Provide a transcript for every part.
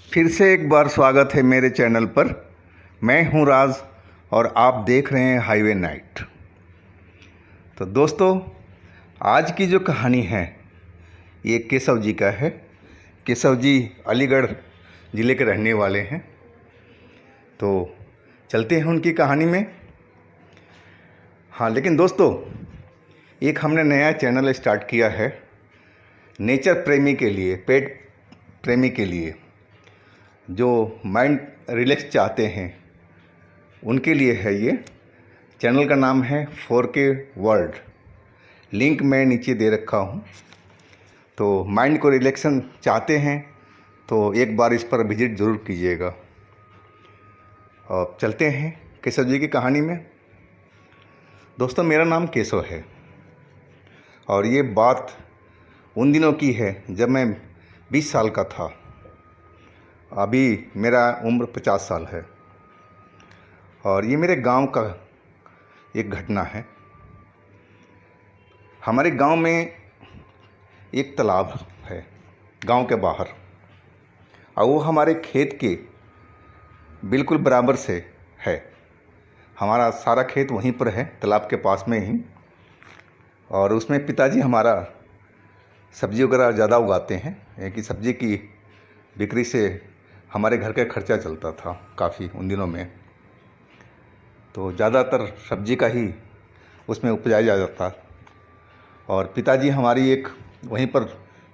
फिर से एक बार स्वागत है मेरे चैनल पर। मैं हूं राज और आप देख रहे हैं हाईवे नाइट। तो दोस्तों, आज की जो कहानी है ये केशव जी का है। केशव जी अलीगढ़ ज़िले के रहने वाले हैं। तो चलते हैं उनकी कहानी में। हाँ, लेकिन दोस्तों, एक हमने नया चैनल स्टार्ट किया है नेचर प्रेमी के लिए, पेट प्रेमी के लिए, जो माइंड रिलैक्स चाहते हैं उनके लिए है ये। चैनल का नाम है 4K वर्ल्ड। लिंक मैं नीचे दे रखा हूँ। तो माइंड को रिलैक्सन चाहते हैं तो एक बार इस पर विजिट ज़रूर कीजिएगा। और चलते हैं केशव जी की कहानी में। दोस्तों, मेरा नाम केशव है और ये बात उन दिनों की है जब मैं 20 साल का था। अभी मेरा उम्र 50 साल है और ये मेरे गांव का एक घटना है। हमारे गांव में एक तालाब है गांव के बाहर, और वो हमारे खेत के बिल्कुल बराबर से है। हमारा सारा खेत वहीं पर है, तालाब के पास में ही। और उसमें पिताजी हमारा सब्ज़ी वगैरह ज़्यादा उगाते हैं कि सब्ज़ी की बिक्री से हमारे घर का खर्चा चलता था काफ़ी उन दिनों में। तो ज़्यादातर सब्ज़ी का ही उसमें उपजाया जाता था। और पिताजी हमारी एक वहीं पर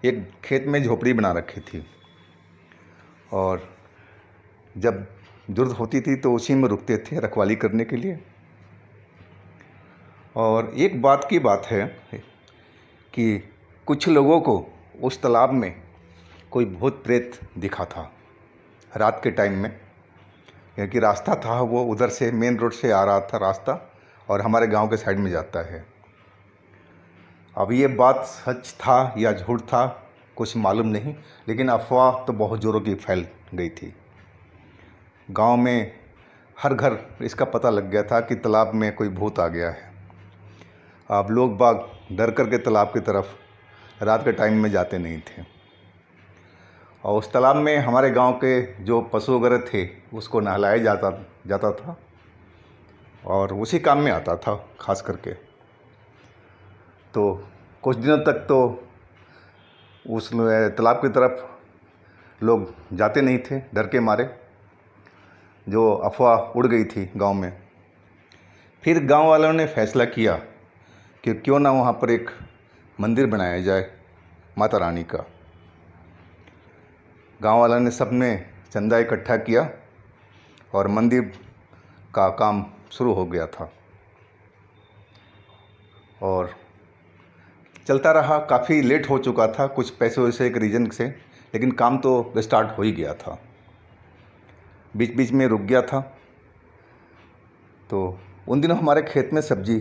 एक खेत में झोपड़ी बना रखी थी, और जब ज़रूरत होती थी तो उसी में रुकते थे रखवाली करने के लिए। और एक बात की बात है कि कुछ लोगों को उस तालाब में कोई भूत प्रेत दिखा था रात के टाइम में, क्योंकि रास्ता था वो उधर से मेन रोड से आ रहा था रास्ता, और हमारे गांव के साइड में जाता है। अब ये बात सच था या झूठ था कुछ मालूम नहीं, लेकिन अफवाह तो बहुत ज़ोरों की फैल गई थी। गांव में हर घर इसका पता लग गया था कि तालाब में कोई भूत आ गया है। अब लोग बाग डर करके तालाब की तरफ रात के टाइम में जाते नहीं थे। और उस तालाब में हमारे गांव के जो पशु वगैरह थे उसको नहलाया जाता था, और उसी काम में आता था खास करके। तो कुछ दिनों तक तो उस तालाब की तरफ लोग जाते नहीं थे डर के मारे, जो अफवाह उड़ गई थी गांव में। फिर गांव वालों ने फैसला किया कि क्यों ना वहाँ पर एक मंदिर बनाया जाए माता रानी का। गांव वालों ने सबने चंदा इकट्ठा किया और मंदिर का काम शुरू हो गया था, और चलता रहा। काफ़ी लेट हो चुका था कुछ पैसे वैसे एक रीज़न से, लेकिन काम तो स्टार्ट हो ही गया था। बीच बीच में रुक गया था। तो उन दिनों हमारे खेत में सब्ज़ी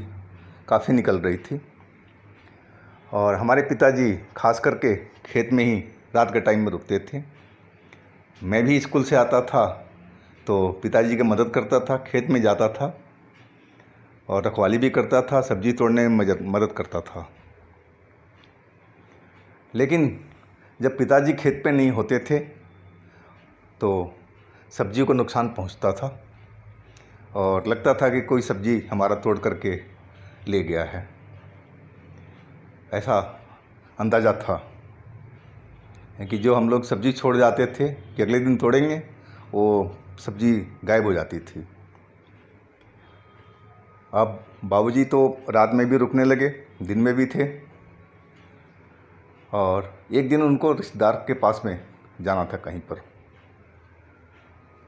काफ़ी निकल रही थी, और हमारे पिताजी खास करके खेत में ही रात के टाइम में रुकते थे। मैं भी स्कूल से आता था तो पिताजी की मदद करता था, खेत में जाता था और रखवाली भी करता था, सब्ज़ी तोड़ने में मदद करता था। लेकिन जब पिताजी खेत पे नहीं होते थे तो सब्ज़ी को नुकसान पहुंचता था, और लगता था कि कोई सब्ज़ी हमारा तोड़ करके ले गया है, ऐसा अंदाज़ा था। कि जो हम लोग सब्ज़ी छोड़ जाते थे कि अगले दिन तोड़ेंगे, वो सब्ज़ी गायब हो जाती थी। अब बाबूजी तो रात में भी रुकने लगे, दिन में भी थे। और एक दिन उनको रिश्तेदार के पास में जाना था कहीं पर।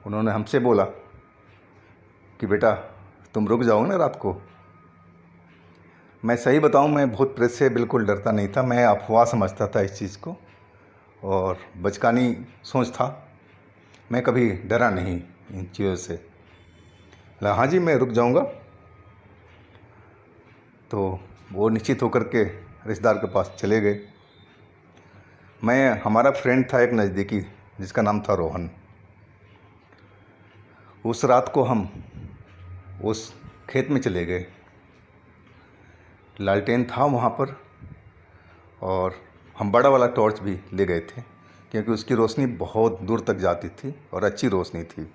उन्होंने हमसे बोला कि बेटा तुम रुक जाओ ना रात को। मैं सही बताऊं, मैं भूत प्रेत से बिल्कुल डरता नहीं था। मैं अफवाह समझता था इस चीज़ को, और बचकानी सोच था। मैं कभी डरा नहीं इन चीज़ों से। हाँ जी, मैं रुक जाऊंगा। तो वो निश्चित होकर के रिश्तेदार के पास चले गए। हमारा फ्रेंड था एक नज़दीकी, जिसका नाम था रोहन। उस रात को हम उस खेत में चले गए। लालटेन था वहाँ पर, और हम बड़ा वाला टॉर्च भी ले गए थे, क्योंकि उसकी रोशनी बहुत दूर तक जाती थी और अच्छी रोशनी थी।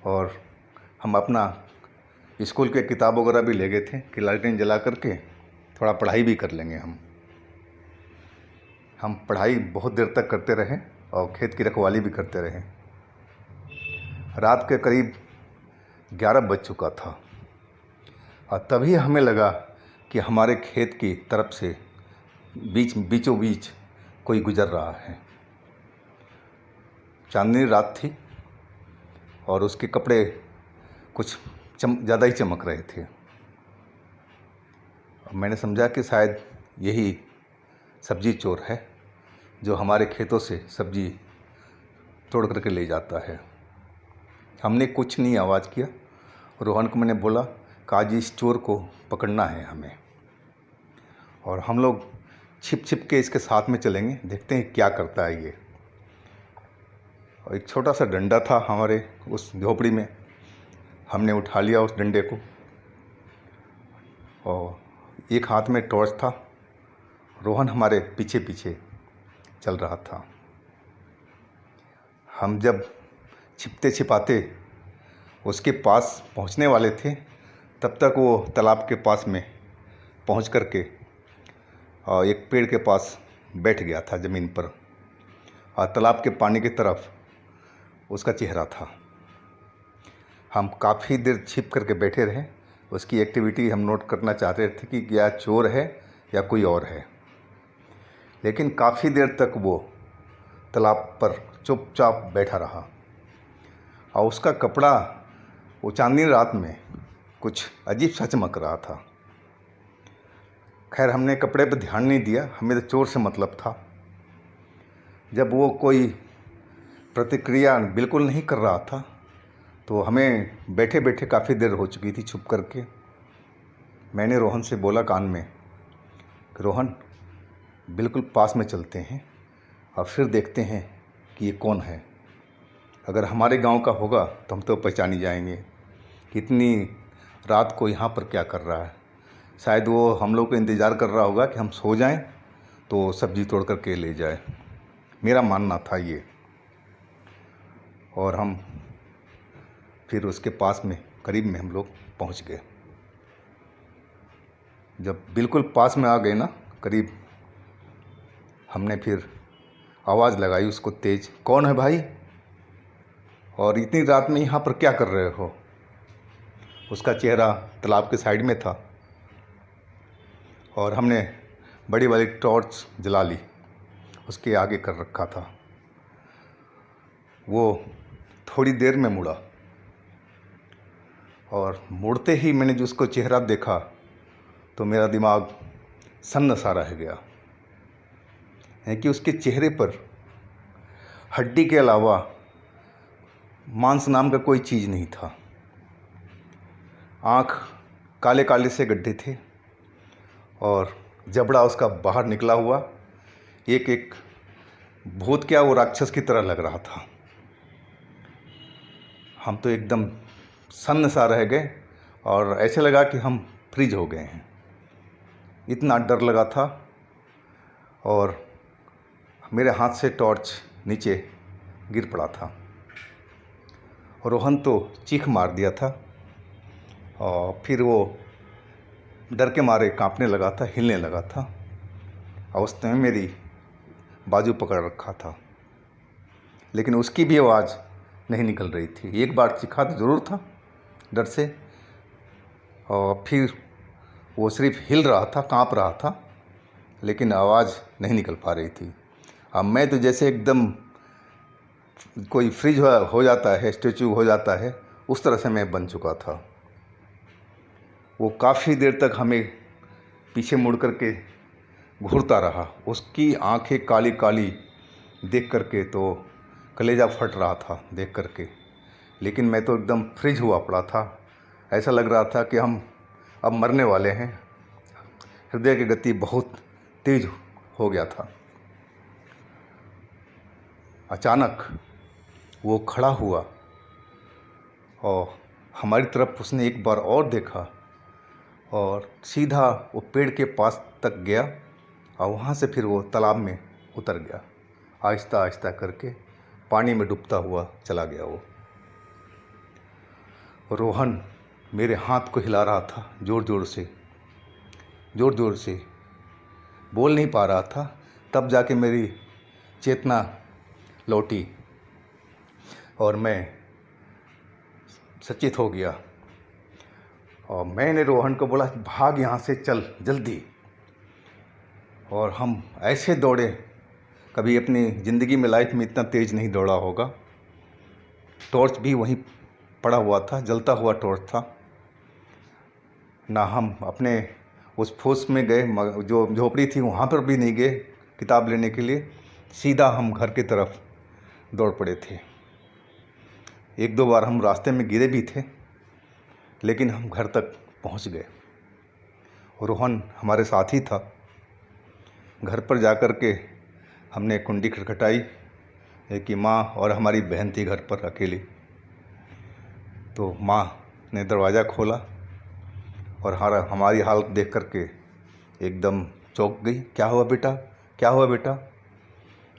और हम अपना स्कूल के किताब वगैरह भी ले गए थे कि लालटेन जला करके थोड़ा पढ़ाई भी कर लेंगे। हम पढ़ाई बहुत देर तक करते रहे और खेत की रखवाली भी करते रहे। रात के करीब 11 बज चुका था और तभी हमें लगा कि हमारे खेत की तरफ से बीचों बीच कोई गुजर रहा है। चांदनी रात थी और उसके कपड़े कुछ ज़्यादा ही चमक रहे थे। मैंने समझा कि शायद यही सब्जी चोर है जो हमारे खेतों से सब्जी तोड़ करके ले जाता है। हमने कुछ नहीं आवाज़ किया। रोहन को मैंने बोला कि आज इस चोर को पकड़ना है हमें, और हम लोग छिप छिप के इसके साथ में चलेंगे, देखते हैं क्या करता है ये। और एक छोटा सा डंडा था हमारे उस झोपड़ी में, हमने उठा लिया उस डंडे को, और एक हाथ में टॉर्च था। रोहन हमारे पीछे पीछे चल रहा था। हम जब छिपते छिपाते उसके पास पहुंचने वाले थे, तब तक वो तालाब के पास में पहुंच करके और एक पेड़ के पास बैठ गया था ज़मीन पर, और तालाब के पानी की तरफ उसका चेहरा था। हम काफ़ी देर छिप करके बैठे रहे। उसकी एक्टिविटी हम नोट करना चाहते थे कि क्या चोर है या कोई और है, लेकिन काफ़ी देर तक वो तालाब पर चुपचाप बैठा रहा। और उसका कपड़ा वो चांदनी रात में कुछ अजीब सा चमक रहा था। खैर, हमने कपड़े पर ध्यान नहीं दिया, हमें तो चोर से मतलब था। जब वो कोई प्रतिक्रिया बिल्कुल नहीं कर रहा था, तो हमें बैठे बैठे काफ़ी देर हो चुकी थी छुप करके। मैंने रोहन से बोला कान में कि रोहन, बिल्कुल पास में चलते हैं और फिर देखते हैं कि ये कौन है। अगर हमारे गांव का होगा तो हम तो पहचानी जाएंगे कि इतनी रात को यहाँ पर क्या कर रहा है। शायद वो हम लोग को इंतज़ार कर रहा होगा कि हम सो जाएं तो सब्ज़ी तोड़ करके ले जाए। मेरा मानना था ये। और हम फिर उसके पास में करीब में हम लोग पहुँच गए। जब बिल्कुल पास में आ गए ना, करीब, हमने फिर आवाज़ लगाई उसको तेज, कौन है भाई, और इतनी रात में यहाँ पर क्या कर रहे हो। उसका चेहरा तालाब के साइड में था और हमने बड़ी वाली टॉर्च जला ली, उसके आगे कर रखा था। वो थोड़ी देर में मुड़ा और मुड़ते ही मैंने जो उसको चेहरा देखा तो मेरा दिमाग सन्न सा रह गया है कि उसके चेहरे पर हड्डी के अलावा मांस नाम का कोई चीज़ नहीं था। आँख काले काले से गड्ढे थे और जबड़ा उसका बाहर निकला हुआ एक एक भूत क्या, वो राक्षस की तरह लग रहा था। हम तो एकदम सन्न सा रह गए और ऐसे लगा कि हम फ्रीज हो गए हैं, इतना डर लगा था। और मेरे हाथ से टॉर्च नीचे गिर पड़ा था। रोहन तो चीख मार दिया था और फिर वो डर के मारे कांपने लगा था, हिलने लगा था, और उसने मेरी बाजू पकड़ रखा था, लेकिन उसकी भी आवाज़ नहीं निकल रही थी। एक बार चीखा तो ज़रूर था डर से, और फिर वो सिर्फ हिल रहा था, कांप रहा था, लेकिन आवाज़ नहीं निकल पा रही थी। अब मैं तो जैसे एकदम कोई फ्रीज हो जाता है, स्टैचू हो जाता है, उस तरह से मैं बन चुका था। वो काफ़ी देर तक हमें पीछे मुड़ करके घूरता रहा। उसकी आंखें काली काली देख करके तो कलेजा फट रहा था देख करके, लेकिन मैं तो एकदम फ्रीज हुआ पड़ा था। ऐसा लग रहा था कि हम अब मरने वाले हैं। हृदय की गति बहुत तेज हो गया था। अचानक वो खड़ा हुआ और हमारी तरफ उसने एक बार और देखा और सीधा वो पेड़ के पास तक गया, और वहाँ से फिर वो तालाब में उतर गया। आहिस्ता आहिस्ता करके पानी में डूबता हुआ चला गया वो। रोहन मेरे हाथ को हिला रहा था ज़ोर ज़ोर से, बोल नहीं पा रहा था। तब जाके मेरी चेतना लौटी और मैं सचेत हो गया। और मैंने रोहन को बोला, भाग यहाँ से, चल जल्दी। और हम ऐसे दौड़े, कभी अपनी ज़िंदगी में, लाइफ में इतना तेज़ नहीं दौड़ा होगा। टॉर्च भी वहीं पड़ा हुआ था, जलता हुआ टॉर्च था ना। हम अपने उस फूस में गए, जो झोपड़ी थी वहाँ पर भी नहीं गए किताब लेने के लिए। सीधा हम घर की तरफ दौड़ पड़े थे। एक दो बार हम रास्ते में गिरे भी थे, लेकिन हम घर तक पहुँच गए। रोहन हमारे साथ ही था। घर पर जाकर के हमने कुंडी खटखटाई कि माँ और हमारी बहन थी घर पर अकेली। तो माँ ने दरवाज़ा खोला और हमारी हालत देख कर के एकदम चौंक गई। क्या हुआ बेटा, क्या हुआ बेटा?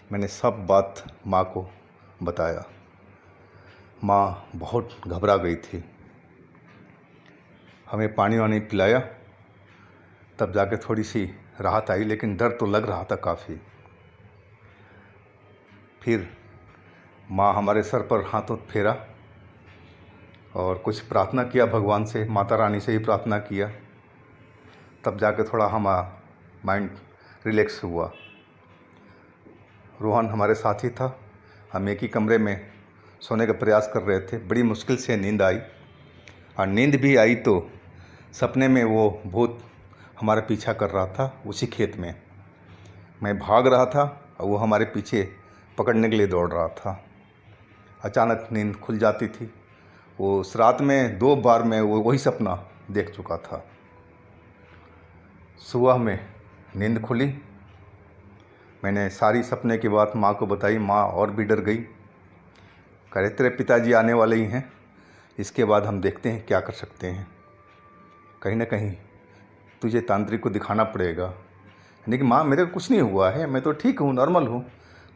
मैंने सब बात माँ को बताया। माँ बहुत घबरा गई थी। हमें पानी वानी पिलाया, तब जाके थोड़ी सी राहत आई, लेकिन डर तो लग रहा था काफ़ी। फिर माँ हमारे सर पर हाथों फेरा और कुछ प्रार्थना किया भगवान से, माता रानी से ही प्रार्थना किया। तब जाके थोड़ा हमारा माइंड रिलैक्स हुआ। रोहन हमारे साथ ही था। हम एक ही कमरे में सोने का प्रयास कर रहे थे। बड़ी मुश्किल से नींद आई, और नींद भी आई तो सपने में वो भूत हमारा पीछा कर रहा था उसी खेत में। मैं भाग रहा था और वो हमारे पीछे पकड़ने के लिए दौड़ रहा था। अचानक नींद खुल जाती थी। वो उस रात में 2 बार मैं वही सपना देख चुका था। सुबह में नींद खुली, मैंने सारी सपने की बात माँ को बताई। माँ और भी डर गई। कह रहे तेरे पिताजी आने वाले ही हैं, इसके बाद हम देखते हैं क्या कर सकते हैं। कहीं ना कहीं तुझे तांत्रिक को दिखाना पड़ेगा। लेकिन माँ मेरे को कुछ नहीं हुआ है, मैं तो ठीक हूँ, नॉर्मल हूँ,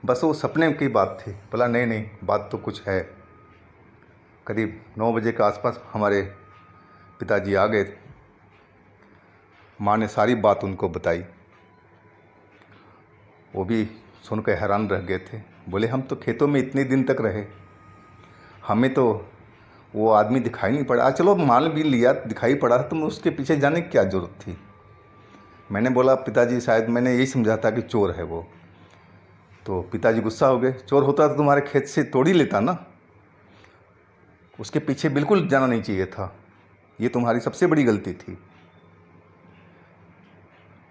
बस वो सपने की बात थी। बोला नहीं, बात तो कुछ है। करीब 9 बजे के आसपास हमारे पिताजी आ गए। माँ ने सारी बात उनको बताई। वो भी सुन कर हैरान रह गए थे। बोले हम तो खेतों में इतने दिन तक रहे, हमें तो वो आदमी दिखाई नहीं पड़ा। चलो मान भी लिया दिखाई पड़ा, तुम उसके पीछे जाने की क्या ज़रूरत थी? मैंने बोला पिताजी शायद मैंने यही समझा था कि चोर है वो। तो पिताजी गुस्सा हो गए। चोर होता तो तुम्हारे खेत से तोड़ ही लेता ना, उसके पीछे बिल्कुल जाना नहीं चाहिए था, ये तुम्हारी सबसे बड़ी गलती थी।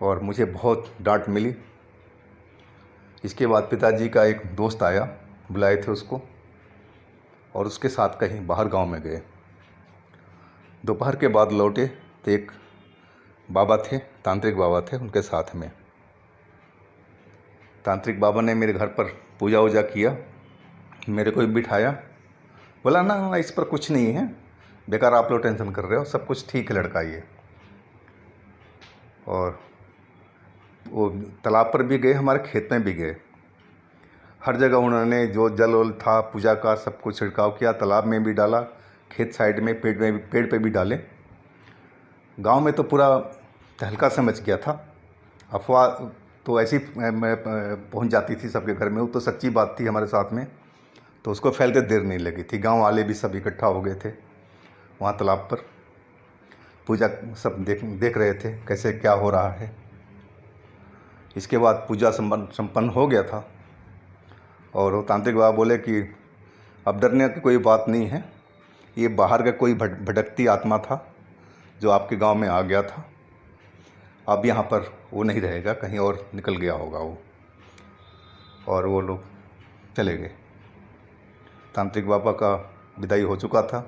और मुझे बहुत डांट मिली। इसके बाद पिताजी का एक दोस्त आया, बुलाए थे उसको, और उसके साथ कहीं बाहर गांव में गए। दोपहर के बाद लौटे तो एक बाबा थे, तांत्रिक बाबा थे, उनके साथ में। तांत्रिक बाबा ने मेरे घर पर पूजा वूजा किया, मेरे को भी बिठाया। बोला ना इस पर कुछ नहीं है, बेकार आप लोग टेंशन कर रहे हो, सब कुछ ठीक है लड़का ये। और वो तालाब पर भी गए, हमारे खेत में भी गए। हर जगह उन्होंने जो जल वल था पूजा का सब कुछ छिड़काव किया। तालाब में भी डाला, खेत साइड में पेड़ पे भी डाले। गांव में तो पूरा तहलका सा मच गया था। अफवाह तो ऐसी पहुंच जाती थी सबके घर में, वो तो सच्ची बात थी हमारे साथ में, तो उसको फैलते देर नहीं लगी थी। गांव वाले भी सब इकट्ठा हो गए थे वहाँ तालाब पर। पूजा सब देख रहे थे कैसे क्या हो रहा है। इसके बाद पूजा संपन्न हो गया था, और वो तांत्रिक बाबा बोले कि अब डरने की कोई बात नहीं है, ये बाहर का कोई भटकती आत्मा था जो आपके गांव में आ गया था। अब यहाँ पर वो नहीं रहेगा, कहीं और निकल गया होगा वो। और वो लोग चले गए। तांत्रिक बाबा का विदाई हो चुका था।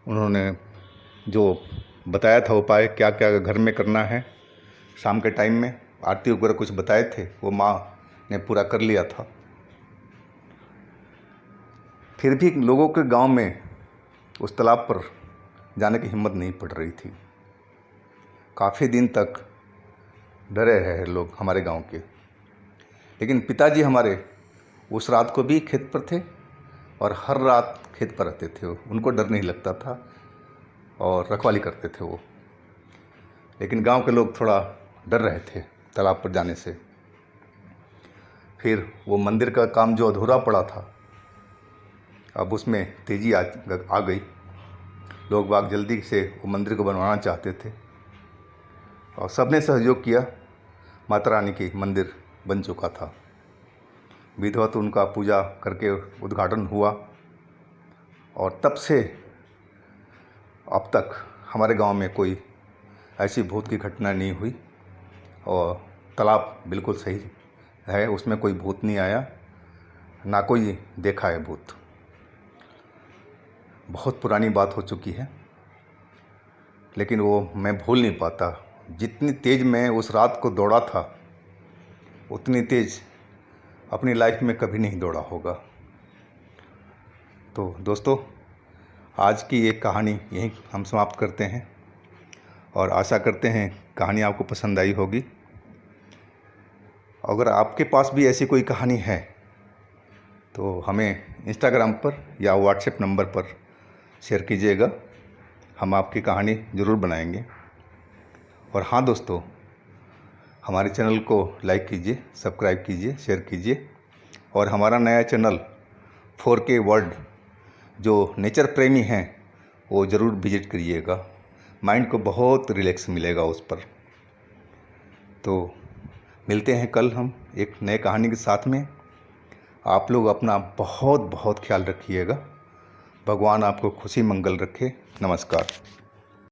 उन्होंने जो बताया था उपाय क्या क्या घर में करना है, शाम के टाइम में आरती वगैरह कुछ बताए थे, वो माँ ने पूरा कर लिया था। फिर भी लोगों के गांव में उस तालाब पर जाने की हिम्मत नहीं पड़ रही थी। काफ़ी दिन तक डरे रहे लोग हमारे गांव के। लेकिन पिताजी हमारे उस रात को भी खेत पर थे और हर रात खेत पर रहते थे। उनको डर नहीं लगता था और रखवाली करते थे वो। लेकिन गांव के लोग थोड़ा डर रहे थे तालाब पर जाने से। फिर वो मंदिर का काम जो अधूरा पड़ा था, अब उसमें तेज़ी आ गई। लोग बाग जल्दी से वो मंदिर को बनवाना चाहते थे और सबने सहयोग किया। माता रानी की मंदिर बन चुका था। विधिवत उनका पूजा करके उद्घाटन हुआ और तब से अब तक हमारे गांव में कोई ऐसी भूत की घटना नहीं हुई और तालाब बिल्कुल सही है, उसमें कोई भूत नहीं आया, ना कोई देखा है भूत। बहुत पुरानी बात हो चुकी है, लेकिन वो मैं भूल नहीं पाता। जितनी तेज़ मैं उस रात को दौड़ा था, उतनी तेज़ अपनी लाइफ में कभी नहीं दौड़ा होगा। तो दोस्तों, आज की एक कहानी यहीं हम समाप्त करते हैं और आशा करते हैं कहानी आपको पसंद आई होगी। अगर आपके पास भी ऐसी कोई कहानी है तो हमें इंस्टाग्राम पर या व्हाट्सएप नंबर पर शेयर कीजिएगा। हम आपकी कहानी ज़रूर बनाएंगे। और हाँ दोस्तों, हमारे चैनल को लाइक कीजिए, सब्सक्राइब कीजिए, शेयर कीजिए और हमारा नया चैनल 4K वर्ल्ड जो नेचर प्रेमी हैं वो ज़रूर विजिट करिएगा। माइंड को बहुत रिलैक्स मिलेगा उस पर। तो मिलते हैं कल हम एक नए कहानी के साथ में। आप लोग अपना बहुत बहुत ख्याल रखिएगा। भगवान आपको खुशी मंगल रखे। नमस्कार।